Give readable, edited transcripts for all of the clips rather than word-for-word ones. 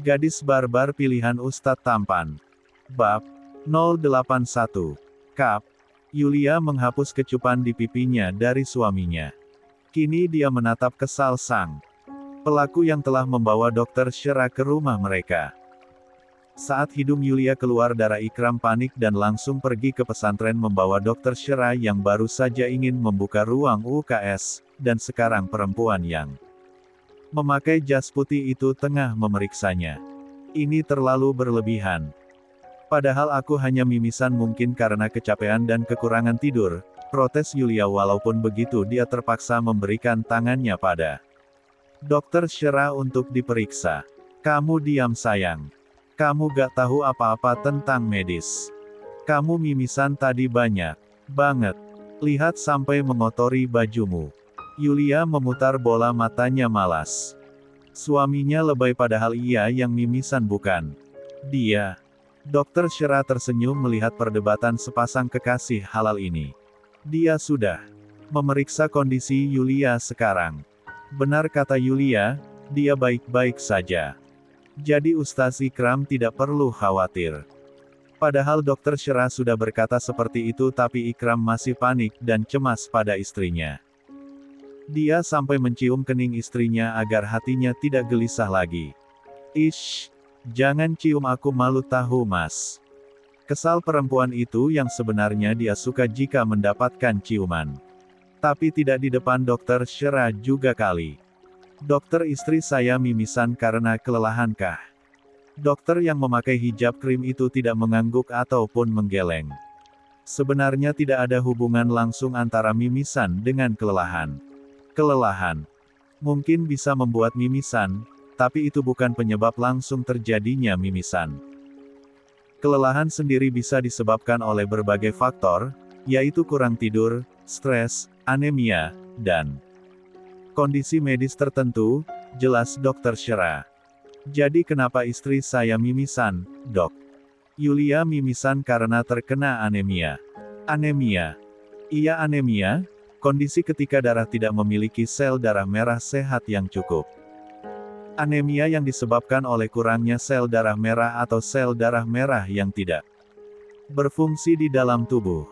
Gadis barbar pilihan Ustadz tampan. Bab 081. Kap. Yulia menghapus kecupan di pipinya dari suaminya. Kini dia menatap kesal sang pelaku yang telah membawa Dokter Syera ke rumah mereka. Saat hidung Yulia keluar darah, Ikram panik dan langsung pergi ke pesantren membawa Dokter Syera yang baru saja ingin membuka ruang UKS, dan sekarang perempuan yang memakai jas putih itu tengah memeriksanya. Ini terlalu berlebihan. Padahal aku hanya mimisan, mungkin karena kecapean dan kekurangan tidur, protes Yulia. Walaupun begitu dia terpaksa memberikan tangannya pada Dokter Syera untuk diperiksa. Kamu diam sayang. Kamu gak tahu apa-apa tentang medis. Kamu mimisan tadi banyak banget. Lihat sampai mengotori bajumu. Yulia memutar bola matanya malas. Suaminya lebay padahal ia yang mimisan bukan dia. Dokter Syera tersenyum melihat perdebatan sepasang kekasih halal ini. Dia sudah memeriksa kondisi Yulia sekarang. Benar kata Yulia, dia baik-baik saja. Jadi Ustaz Ikram tidak perlu khawatir. Padahal Dokter Syera sudah berkata seperti itu, tapi Ikram masih panik dan cemas pada istrinya. Dia sampai mencium kening istrinya agar hatinya tidak gelisah lagi. Ish, jangan cium aku, malu tahu mas. Kesal perempuan itu yang sebenarnya dia suka jika mendapatkan ciuman. Tapi tidak di depan Dokter Syera juga kali. Dokter, istri saya mimisan karena kelelahan kah? Dokter yang memakai hijab krim itu tidak mengangguk ataupun menggeleng. Sebenarnya tidak ada hubungan langsung antara mimisan dengan kelelahan. Kelelahan mungkin bisa membuat mimisan, tapi itu bukan penyebab langsung terjadinya mimisan. Kelelahan sendiri bisa disebabkan oleh berbagai faktor, yaitu kurang tidur, stres, anemia, dan kondisi medis tertentu, jelas Dokter Syera. Jadi kenapa istri saya mimisan, dok? Yulia mimisan karena terkena anemia. Anemia? Iya, anemia, kondisi ketika darah tidak memiliki sel darah merah sehat yang cukup. Anemia yang disebabkan oleh kurangnya sel darah merah atau sel darah merah yang tidak berfungsi di dalam tubuh.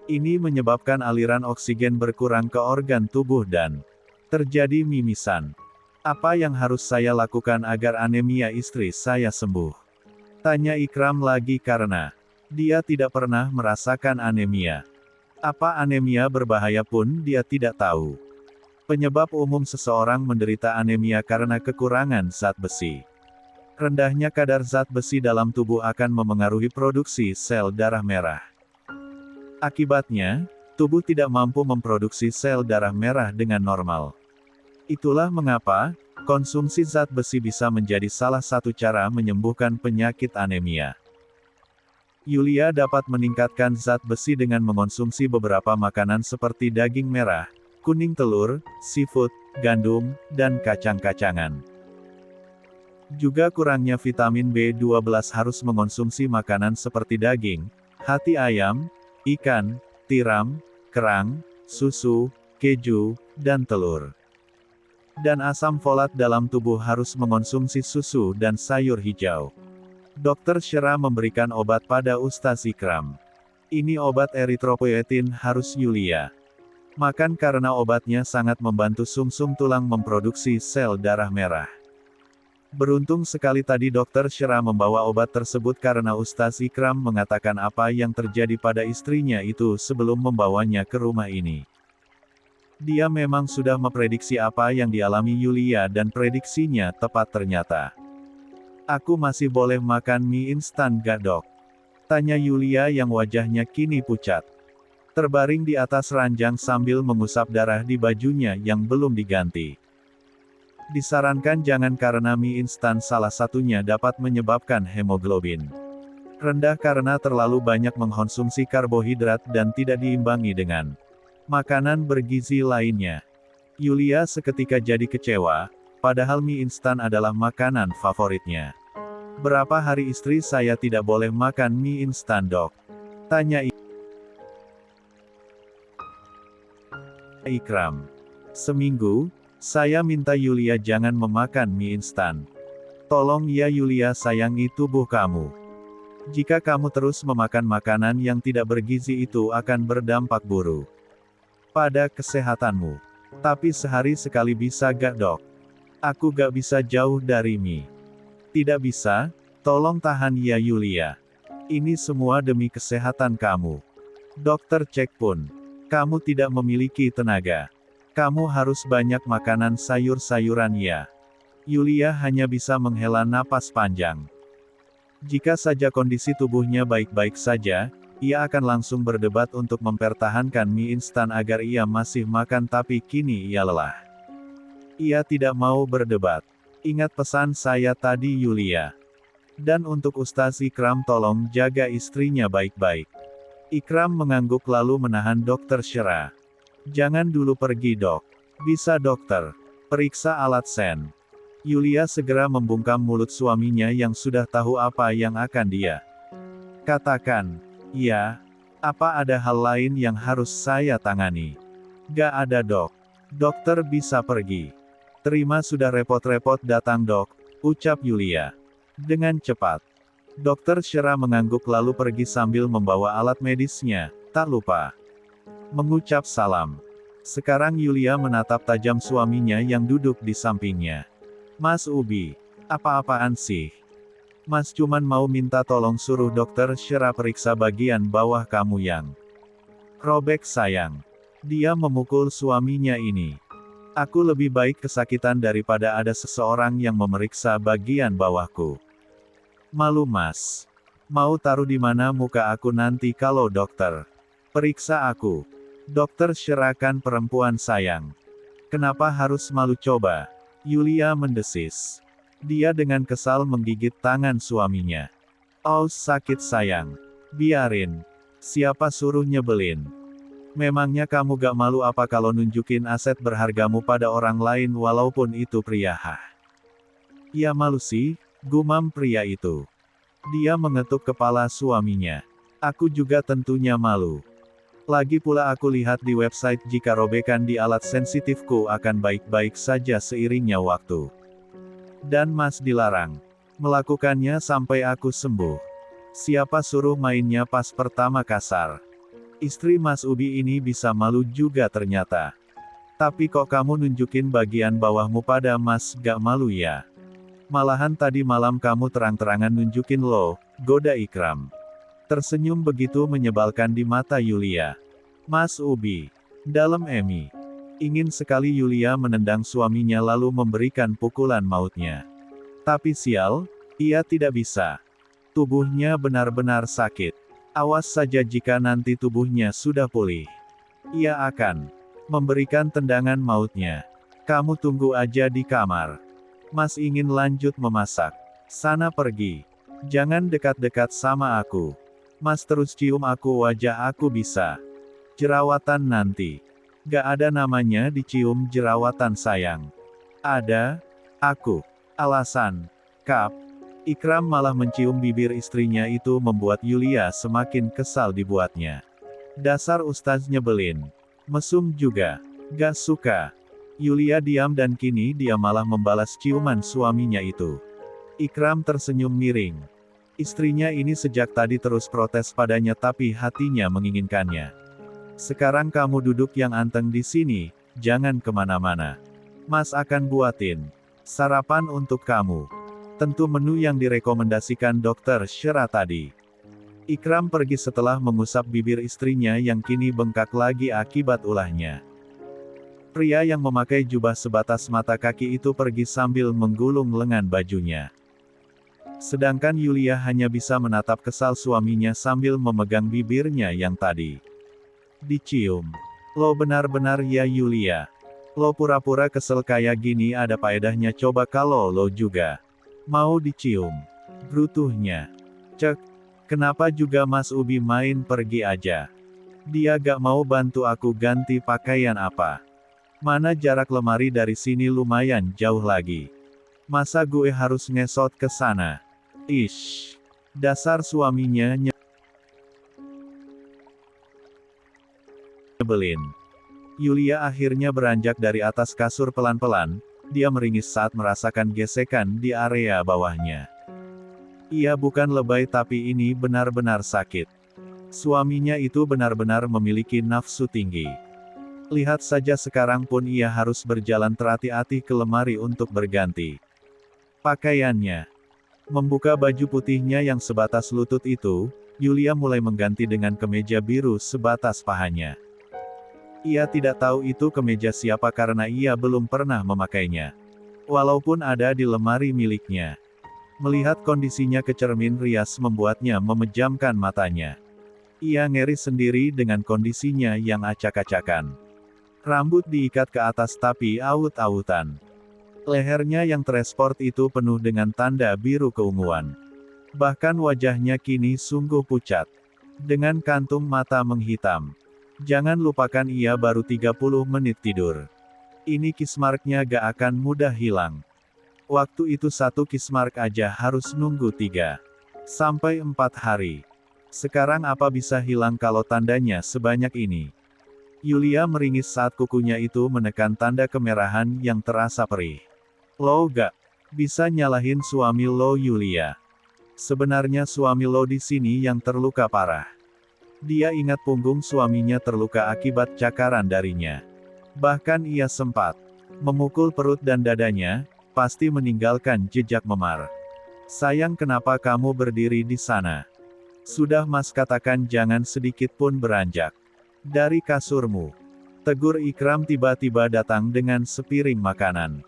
Ini menyebabkan aliran oksigen berkurang ke organ tubuh dan terjadi mimisan. Apa yang harus saya lakukan agar anemia istri saya sembuh? Tanya Ikram lagi karena dia tidak pernah merasakan anemia. Apa anemia berbahaya pun dia tidak tahu. Penyebab umum seseorang menderita anemia karena kekurangan zat besi. Rendahnya kadar zat besi dalam tubuh akan memengaruhi produksi sel darah merah. Akibatnya, tubuh tidak mampu memproduksi sel darah merah dengan normal. Itulah mengapa konsumsi zat besi bisa menjadi salah satu cara menyembuhkan penyakit anemia. Yulia dapat meningkatkan zat besi dengan mengonsumsi beberapa makanan seperti daging merah, kuning telur, seafood, gandum, dan kacang-kacangan. Juga kurangnya vitamin B12, harus mengonsumsi makanan seperti daging, hati ayam, ikan, tiram, kerang, susu, keju, dan telur. Dan asam folat dalam tubuh, harus mengonsumsi susu dan sayur hijau. Dokter Syera memberikan obat pada Ustaz Ikram. Ini obat eritropoietin, harus Yulia makan karena obatnya sangat membantu sumsum tulang memproduksi sel darah merah. Beruntung sekali tadi Dokter Syera membawa obat tersebut karena Ustaz Ikram mengatakan apa yang terjadi pada istrinya itu sebelum membawanya ke rumah ini. Dia memang sudah memprediksi apa yang dialami Yulia dan prediksinya tepat ternyata. Aku masih boleh makan mie instan gak, dok? Tanya Yulia yang wajahnya kini pucat. Terbaring di atas ranjang sambil mengusap darah di bajunya yang belum diganti. Disarankan jangan karena mie instan salah satunya dapat menyebabkan hemoglobin rendah karena terlalu banyak mengkonsumsi karbohidrat dan tidak diimbangi dengan makanan bergizi lainnya. Yulia seketika jadi kecewa, padahal mie instan adalah makanan favoritnya. Berapa hari istri saya tidak boleh makan mie instan, dok? Tanya Ikram. Seminggu, saya minta Yulia jangan memakan mie instan. Tolong ya Yulia sayangi tubuh kamu. Jika kamu terus memakan makanan yang tidak bergizi itu akan berdampak buruk pada kesehatanmu. Tapi sehari sekali bisa gak dok? Aku gak bisa jauh dari mie. Tidak bisa? Tolong tahan ya Yulia. Ini semua demi kesehatan kamu. Dokter cek pun. Kamu tidak memiliki tenaga. Kamu harus banyak makanan sayur-sayuran ya. Yulia hanya bisa menghela napas panjang. Jika saja kondisi tubuhnya baik-baik saja, ia akan langsung berdebat untuk mempertahankan mie instan agar ia masih makan, tapi kini ia lelah. Ia tidak mau berdebat. Ingat pesan saya tadi Yulia. Dan untuk Ustaz Ikram tolong jaga istrinya baik-baik. Ikram mengangguk lalu menahan Dokter Syera. Jangan dulu pergi dok. Bisa dokter. Periksa alat sen. Yulia segera membungkam mulut suaminya yang sudah tahu apa yang akan dia katakan. Ya, apa ada hal lain yang harus saya tangani? Gak ada dok. Dokter bisa pergi. Terima sudah repot-repot datang dok, ucap Yulia. Dengan cepat. Dokter Syera mengangguk lalu pergi sambil membawa alat medisnya, tak lupa mengucap salam. Sekarang Yulia menatap tajam suaminya yang duduk di sampingnya. Mas Ubi, apa-apaan sih? Mas cuman mau minta tolong suruh dokter Syera periksa bagian bawah kamu yang robek sayang. Dia memukul suaminya ini. Aku lebih baik kesakitan daripada ada seseorang yang memeriksa bagian bawahku. Malu mas. Mau taruh di mana muka aku nanti kalau dokter periksa aku? Dokter Syera kan perempuan sayang. Kenapa harus malu coba? Yulia mendesis. Dia dengan kesal menggigit tangan suaminya. Oh sakit sayang. Biarin. Siapa suruh nyebelin? Memangnya kamu gak malu apa kalau nunjukin aset berhargamu pada orang lain walaupun itu pria? Ya malu sih, gumam pria itu. Dia mengetuk kepala suaminya. Aku juga tentunya malu. Lagi pula aku lihat di website jika robekan di alat sensitifku akan baik-baik saja seiringnya waktu. Dan mas dilarang melakukannya sampai aku sembuh. Siapa suruh mainnya pas pertama kasar? Istri Mas Ubi ini bisa malu juga ternyata. Tapi kok kamu nunjukin bagian bawahmu pada mas gak malu ya? Malahan tadi malam kamu terang-terangan nunjukin loh, goda Ikram. Tersenyum begitu menyebalkan di mata Yulia. Mas Ubi. Dalam Emi. Ingin sekali Yulia menendang suaminya lalu memberikan pukulan mautnya. Tapi sial, ia tidak bisa. Tubuhnya benar-benar sakit. Awas saja jika nanti tubuhnya sudah pulih. Ia akan memberikan tendangan mautnya. Kamu tunggu aja di kamar. Mas ingin lanjut memasak. Sana pergi. Jangan dekat-dekat sama aku. Mas terus cium aku, wajah aku bisa. Jerawatan nanti. Gak ada namanya dicium jerawatan sayang. Ada. Aku. Alasan. Kap. Ikram malah mencium bibir istrinya itu membuat Yulia semakin kesal dibuatnya. Dasar ustaz nyebelin. Mesum juga. Gak suka. Yulia diam dan kini dia malah membalas ciuman suaminya itu. Ikram tersenyum miring. Istrinya ini sejak tadi terus protes padanya tapi hatinya menginginkannya. Sekarang kamu duduk yang anteng di sini, jangan kemana-mana. Mas akan buatin sarapan untuk kamu. Tentu menu yang direkomendasikan Dokter Syera tadi. Ikram pergi setelah mengusap bibir istrinya yang kini bengkak lagi akibat ulahnya. Pria yang memakai jubah sebatas mata kaki itu pergi sambil menggulung lengan bajunya. Sedangkan Yulia hanya bisa menatap kesal suaminya sambil memegang bibirnya yang tadi dicium. Lo benar-benar ya Yulia. Lo pura-pura kesel kayak gini ada faedahnya coba kalau lo juga mau dicium. Brutuhnya. Cek. Kenapa juga Mas Ubi main pergi aja? Dia gak mau bantu aku ganti pakaian apa? Mana jarak lemari dari sini lumayan jauh lagi. Masa gue harus ngesot ke sana? Ish. Dasar suaminya nyebelin. Yulia akhirnya beranjak dari atas kasur pelan-pelan, Dia meringis saat merasakan gesekan di area bawahnya. Ia bukan lebay tapi ini benar-benar sakit. Suaminya itu benar-benar memiliki nafsu tinggi. Lihat saja sekarang pun ia harus berjalan terhati-hati ke lemari untuk berganti pakaiannya. Membuka baju putihnya yang sebatas lutut itu, Yulia mulai mengganti dengan kemeja biru sebatas pahanya. Ia tidak tahu itu kemeja siapa karena ia belum pernah memakainya. Walaupun ada di lemari miliknya. Melihat kondisinya ke cermin rias membuatnya memejamkan matanya. Ia ngeri sendiri dengan kondisinya yang acak-acakan. Rambut diikat ke atas tapi aut-autan. Lehernya yang teresport itu penuh dengan tanda biru keunguan. Bahkan wajahnya kini sungguh pucat. Dengan kantung mata menghitam. Jangan lupakan ia baru 30 menit tidur. Ini kismarknya gak akan mudah hilang. Waktu itu satu kismark aja harus nunggu 3 sampai 4 hari. Sekarang apa bisa hilang kalau tandanya sebanyak ini? Yulia meringis saat kukunya itu menekan tanda kemerahan yang terasa perih. Lo gak bisa nyalahin suami lo Yulia. Sebenarnya suami lo di sini yang terluka parah. Dia ingat punggung suaminya terluka akibat cakaran darinya. Bahkan ia sempat memukul perut dan dadanya, pasti meninggalkan jejak memar. Sayang, kenapa kamu berdiri di sana? Sudah Mas katakan jangan sedikit pun beranjak dari kasurmu. Tegur Ikram tiba-tiba datang dengan sepiring makanan.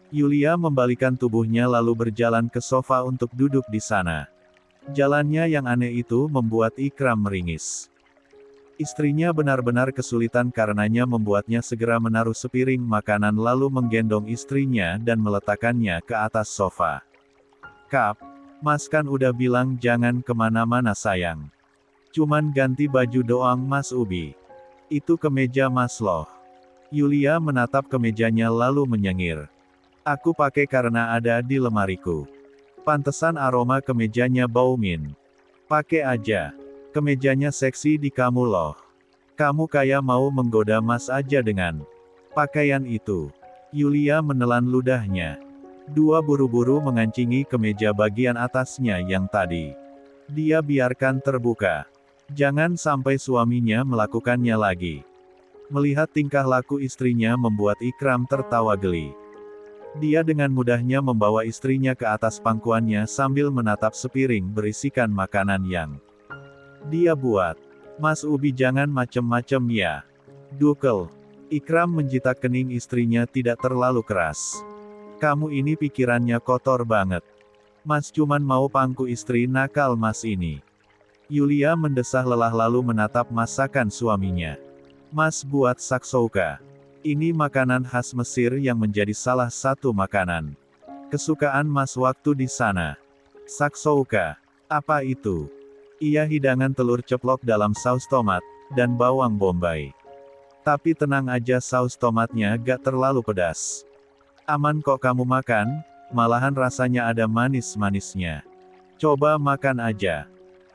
Yulia membalikan tubuhnya lalu berjalan ke sofa untuk duduk di sana. Jalannya yang aneh itu membuat Ikram meringis. Istrinya benar-benar kesulitan karenanya membuatnya segera menaruh sepiring makanan lalu menggendong istrinya dan meletakkannya ke atas sofa. Kap, Mas kan udah bilang jangan kemana-mana sayang. Cuman ganti baju doang Mas Ubi. Itu kemeja Mas loh. Yulia menatap kemejanya lalu menyengir. Aku pakai karena ada di lemariku. Pantesan aroma kemejanya bau mint. Pakai aja. Kemejanya seksi di kamu loh. Kamu kayak mau menggoda Mas aja dengan pakaian itu. Yulia menelan ludahnya. Dia buru-buru mengancingi kemeja bagian atasnya yang tadi. Dia biarkan terbuka. Jangan sampai suaminya melakukannya lagi. Melihat tingkah laku istrinya membuat Ikram tertawa geli. Dia dengan mudahnya membawa istrinya ke atas pangkuannya sambil menatap sepiring berisikan makanan yang dia buat. Mas Ubi jangan macem-macem ya. Dukel. Ikram menjitak kening istrinya tidak terlalu keras. Kamu ini pikirannya kotor banget. Mas cuman mau pangku istri nakal Mas ini. Yulia mendesah lelah lalu menatap masakan suaminya. Mas buat shakshuka. Ini makanan khas Mesir yang menjadi salah satu makanan kesukaan Mas waktu di sana. Shakshuka. Apa itu? Ia hidangan telur ceplok dalam saus tomat, dan bawang bombay. Tapi tenang aja saus tomatnya gak terlalu pedas. Aman kok kamu makan, malahan rasanya ada manis-manisnya. Coba makan aja.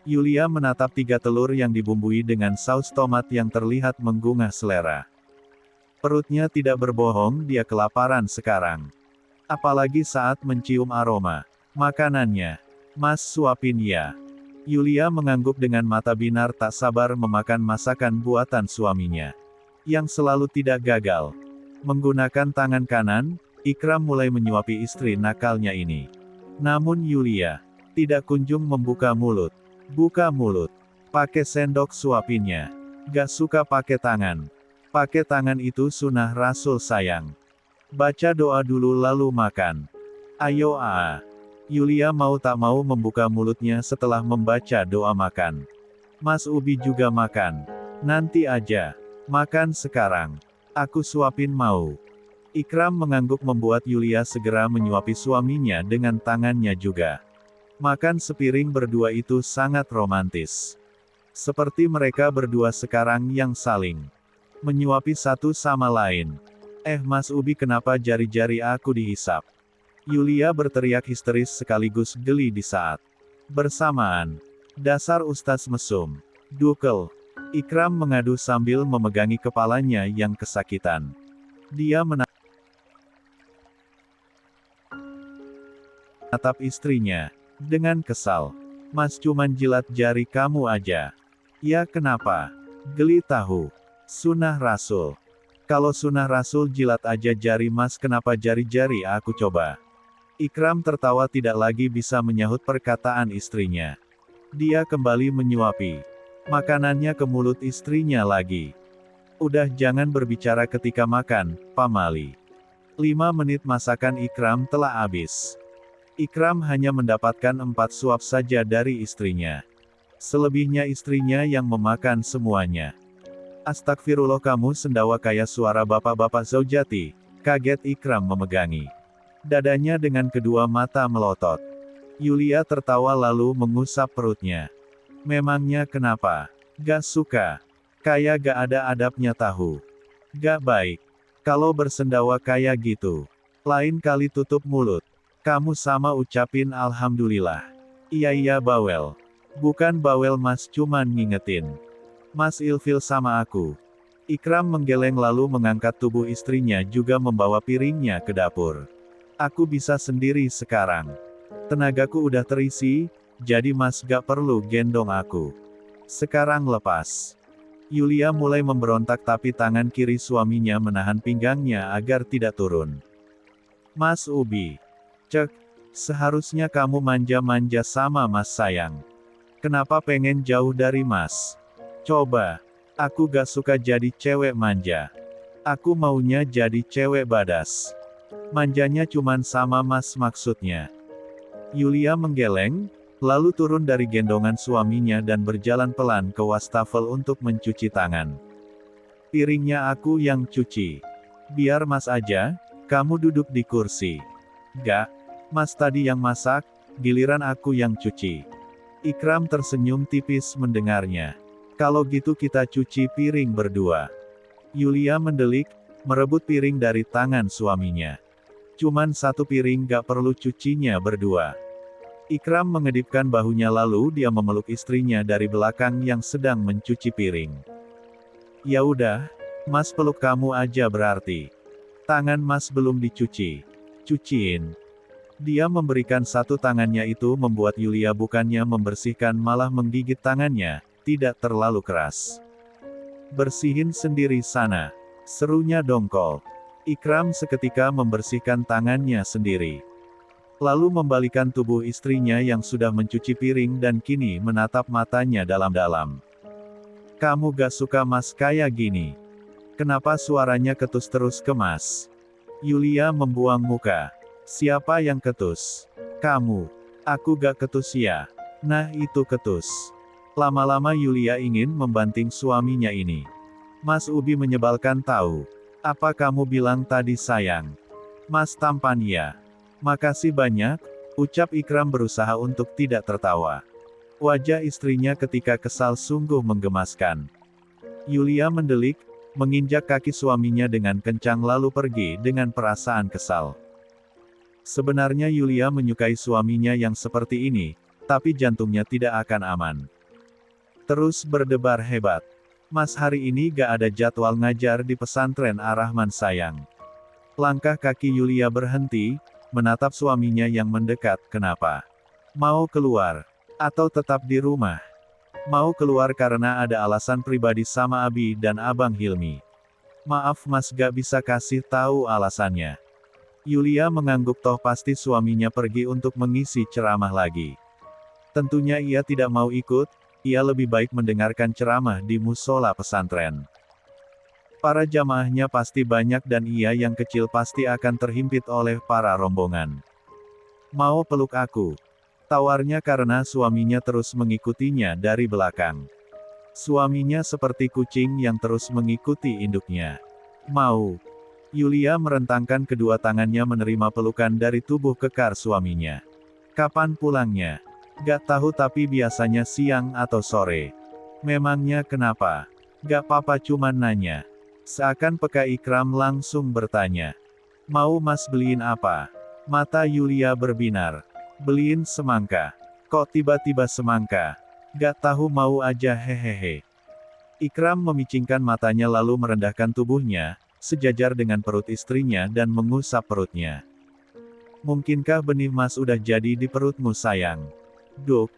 Yulia menatap 3 telur yang dibumbui dengan saus tomat yang terlihat menggugah selera. Perutnya tidak berbohong, dia kelaparan sekarang. Apalagi saat mencium aroma makanannya. Mas suapin ya. Yulia mengangguk dengan mata binar tak sabar memakan masakan buatan suaminya. Yang selalu tidak gagal. Menggunakan tangan kanan, Ikram mulai menyuapi istri nakalnya ini. Namun Yulia tidak kunjung membuka mulut. Buka mulut. Pakai sendok suapinnya. Gak suka pakai tangan. Pakai tangan itu sunnah Rasul sayang. Baca doa dulu lalu makan. Ayo Yulia mau tak mau membuka mulutnya setelah membaca doa makan. Mas Ubi juga makan. Nanti aja. Makan sekarang. Aku suapin mau. Ikram mengangguk membuat Yulia segera menyuapi suaminya dengan tangannya juga. Makan sepiring berdua itu sangat romantis. Seperti mereka berdua sekarang yang saling menyuapi satu sama lain. Mas Ubi kenapa jari-jari aku dihisap? Yulia berteriak histeris sekaligus geli di saat bersamaan. Dasar Ustaz mesum. Dukel. Ikram mengadu sambil memegangi kepalanya yang kesakitan. Dia menatap istrinya. Dengan kesal. Mas cuman jilat jari kamu aja. Ya kenapa? Geli tahu. Sunnah Rasul. Kalau sunnah Rasul jilat aja jari mas, kenapa jari-jari aku coba? Ikram tertawa tidak lagi bisa menyahut perkataan istrinya. Dia kembali menyuapi makanannya ke mulut istrinya lagi. Udah jangan berbicara ketika makan, pamali. 5 menit masakan Ikram telah habis. Ikram hanya mendapatkan 4 suap saja dari istrinya. Selebihnya istrinya yang memakan semuanya. Astagfirullah, kamu sendawa kayak suara bapak-bapak zaujati, kaget Ikram memegangi dadanya dengan kedua mata melotot. Yulia tertawa lalu mengusap perutnya. Memangnya kenapa? Gak suka. Kayak gak ada adabnya tahu. Gak baik. Kalau bersendawa kayak gitu. Lain kali tutup mulut. Kamu sama ucapin alhamdulillah. Iya bawel. Bukan bawel mas, cuman ngingetin. Mas ilfil sama aku. Ikram menggeleng lalu mengangkat tubuh istrinya juga membawa piringnya ke dapur. Aku bisa sendiri sekarang. Tenagaku udah terisi, jadi mas gak perlu gendong aku. Sekarang lepas. Yulia mulai memberontak tapi tangan kiri suaminya menahan pinggangnya agar tidak turun. Mas Ubi. Cek. Seharusnya kamu manja-manja sama mas sayang. Kenapa pengen jauh dari mas? Coba. Aku gak suka jadi cewek manja. Aku maunya jadi cewek badas. Manjanya cuman sama mas maksudnya. Yulia menggeleng, lalu turun dari gendongan suaminya dan berjalan pelan ke wastafel untuk mencuci tangan. Piringnya aku yang cuci. Biar mas aja, kamu duduk di kursi. Gak, mas tadi yang masak, giliran aku yang cuci. Ikram tersenyum tipis mendengarnya. Kalau gitu kita cuci piring berdua. Yulia mendelik, merebut piring dari tangan suaminya. Cuman satu piring gak perlu cucinya berdua. Ikram mengedipkan bahunya lalu dia memeluk istrinya dari belakang yang sedang mencuci piring. Ya udah, mas peluk kamu aja berarti. Tangan mas belum dicuci. Cuciin. Dia memberikan satu tangannya itu membuat Yulia bukannya membersihkan malah menggigit tangannya, tidak terlalu keras. Bersihin sendiri sana. Serunya dongkol. Ikram seketika membersihkan tangannya sendiri. Lalu membalikan tubuh istrinya yang sudah mencuci piring dan kini menatap matanya dalam-dalam. Kamu gak suka mas kayak gini? Kenapa suaranya ketus terus ke mas? Yulia membuang muka. Siapa yang ketus? Kamu. Aku gak ketus ya. Nah itu ketus. Lama-lama Yulia ingin membanting suaminya ini. Mas Ubi menyebalkan tahu. Apa kamu bilang tadi sayang? Mas tampan ya. Makasih banyak, ucap Ikram berusaha untuk tidak tertawa. Wajah istrinya ketika kesal sungguh menggemaskan. Yulia mendelik, menginjak kaki suaminya dengan kencang lalu pergi dengan perasaan kesal. Sebenarnya Yulia menyukai suaminya yang seperti ini, tapi jantungnya tidak akan aman. Terus berdebar hebat. Mas hari ini gak ada jadwal ngajar di pesantren Ar-Rahman sayang. Langkah kaki Yulia berhenti, menatap suaminya yang mendekat. Kenapa? Mau keluar? Atau tetap di rumah? Mau keluar karena ada alasan pribadi sama Abi dan Abang Hilmi. Maaf mas gak bisa kasih tahu alasannya. Yulia mengangguk toh pasti suaminya pergi untuk mengisi ceramah lagi. Tentunya ia tidak mau ikut, ia lebih baik mendengarkan ceramah di musola pesantren. Para jamaahnya pasti banyak dan ia yang kecil pasti akan terhimpit oleh para rombongan. Mau peluk aku? Tawarnya karena suaminya terus mengikutinya dari belakang. Suaminya seperti kucing yang terus mengikuti induknya. Mau? Yulia merentangkan kedua tangannya menerima pelukan dari tubuh kekar suaminya. Kapan pulangnya? Gak tahu tapi biasanya siang atau sore. Memangnya kenapa? Gak apa-apa cuman nanya. Seakan peka Ikram langsung bertanya. Mau mas beliin apa? Mata Yulia berbinar. Beliin semangka. Kok tiba-tiba semangka? Gak tahu mau aja hehehe. Ikram memicingkan matanya lalu merendahkan tubuhnya, sejajar dengan perut istrinya dan mengusap perutnya. Mungkinkah benih emas udah jadi di perutmu sayang? Duk,